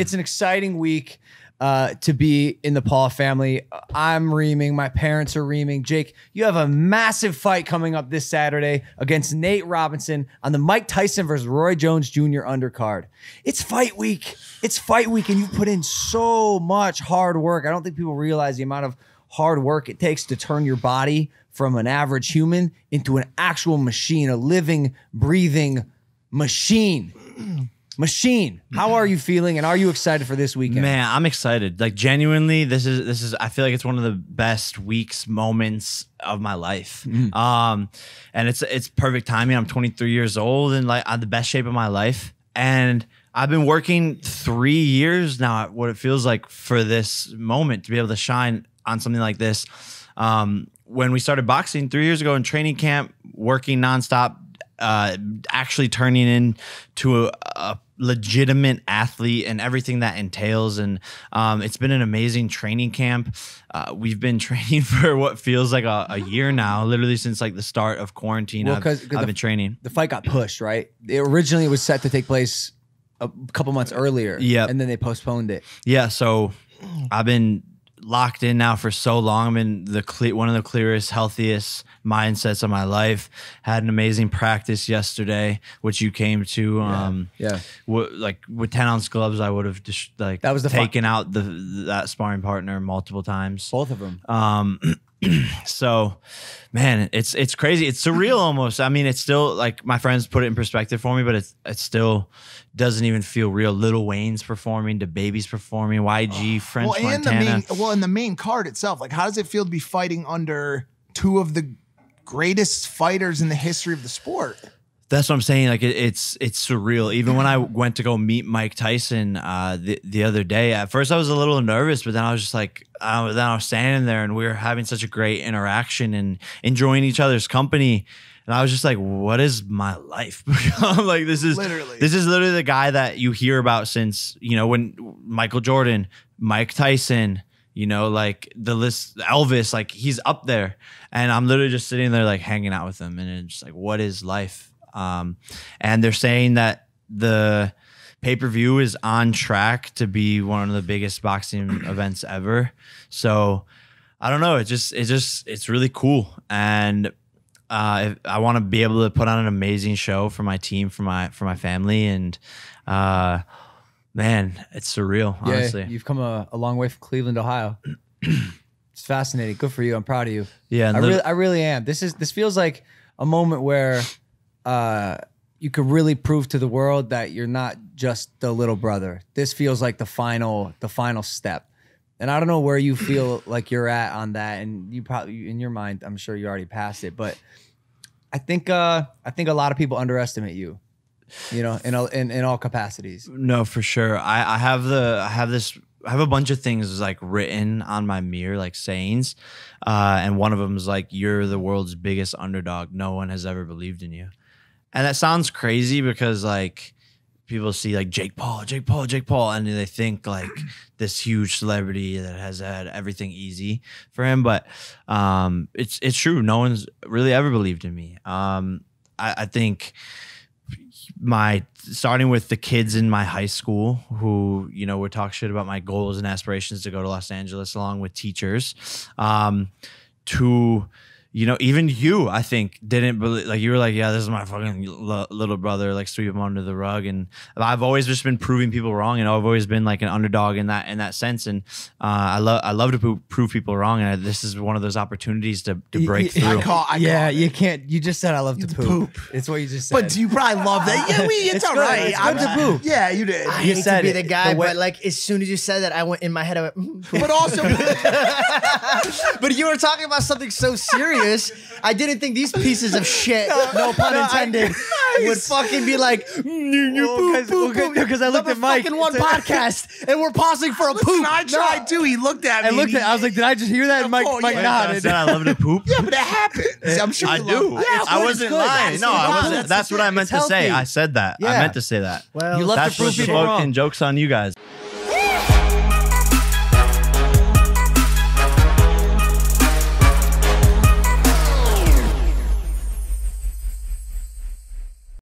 It's an exciting week to be in the Paul family. I'm reaming. My parents are reaming. Jake, you have a massive fight coming up this Saturday against Nate Robinson on the Mike Tyson versus Roy Jones Jr. undercard. It's fight week. It's fight week, and you put in so much hard work. I don't think people realize the amount of hard work it takes to turn your body from an average human into an actual machine, a living, breathing machine. How are you feeling, and are you excited for this weekend? Man, I'm excited. Like, genuinely, this is I feel like it's one of the best moments of my life. And it's perfect timing. I'm 23 years old and like I'm the best shape of my life. And I've been working 3 years now at what it feels like for this moment to be able to shine on something like this. When we started boxing 3 years ago in training camp, working nonstop, actually turning into a legitimate athlete and everything that entails. And it's been an amazing training camp. We've been training for what feels like a year now, literally since like the start of quarantine. Well, I've been training. The fight got pushed, right? Originally it was set to take place a couple months earlier. Yeah. And then they postponed it. Yeah. So I've been locked in now for so long. I'm in one of the clearest, healthiest mindsets of my life. Had an amazing practice yesterday, which you came to. Like with 10-ounce gloves, I would have just like that was taken out that sparring partner multiple times. Both of them. So, man, it's crazy. It's surreal almost. I mean, it's still like my friends put it in perspective for me, but it still doesn't even feel real. Lil Wayne's performing, DaBaby's performing, YG, French Montana. In the main card itself, like how does it feel to be fighting under two of the greatest fighters in the history of the sport? That's what I'm saying. Like it's surreal. Even when I went to go meet Mike Tyson the other day, at first I was a little nervous, but then I was just like, then I was standing there and we were having such a great interaction and enjoying each other's company. And I was just like, what is my life? Like this is literally the guy that you hear about since, you know, when Michael Jordan, Mike Tyson, you know, like the list, Elvis, like he's up there. And I'm literally just sitting there like hanging out with him. And it's just like, what is life? And they're saying that the pay-per-view is on track to be one of the biggest boxing events ever. So I don't know. It's really cool. And I want to be able to put on an amazing show for my team, for my family. And man, it's surreal, honestly. You've come a long way from Cleveland, Ohio. It's fascinating. Good for you. I'm proud of you. Yeah, I really am. This feels like a moment where you could really prove to the world that you're not just the little brother. This feels like the final step. And I don't know where you feel like you're at on that. And you probably, in your mind, I'm sure you already passed it. But I think a lot of people underestimate you, you know, in all capacities. No, for sure. I have a bunch of things like written on my mirror, like sayings. And one of them is like, you're the world's biggest underdog. No one has ever believed in you. And that sounds crazy because like people see like Jake Paul, and they think like this huge celebrity that has had everything easy for him. But it's true. No one's really ever believed in me. I think starting with the kids in my high school who, you know, would talk shit about my goals and aspirations to go to Los Angeles, along with teachers, to, you know, even you, I think, didn't believe, like, you were like, yeah, this is my fucking little brother, like, sweep him under the rug. And I've always just been proving people wrong. You know, I've always been like an underdog in that sense. And I love to prove people wrong. And this is one of those opportunities to break through. You can't, you just said I love to poop. It's what you just said. But you probably love that. Yeah, it's all right. I'm to poop. Yeah, you did. I hate to be the guy, but like, as soon as you said that, I went in my head, I went, but also, but you were talking about something so serious. I didn't think these pieces of shit, no pun intended, would fucking be like, because I looked at Mike. Fucking one podcast, and we're pausing for a poop. I tried too. He looked at me. I was like, did I just hear that? And Mike nodded. I said I love to poop. Yeah, but it happens. I'm sure I do. I wasn't lying. No, I wasn't. That's what I meant to say. I said that. I meant to say that. Well, you love to prove people wrong. Jokes on you guys.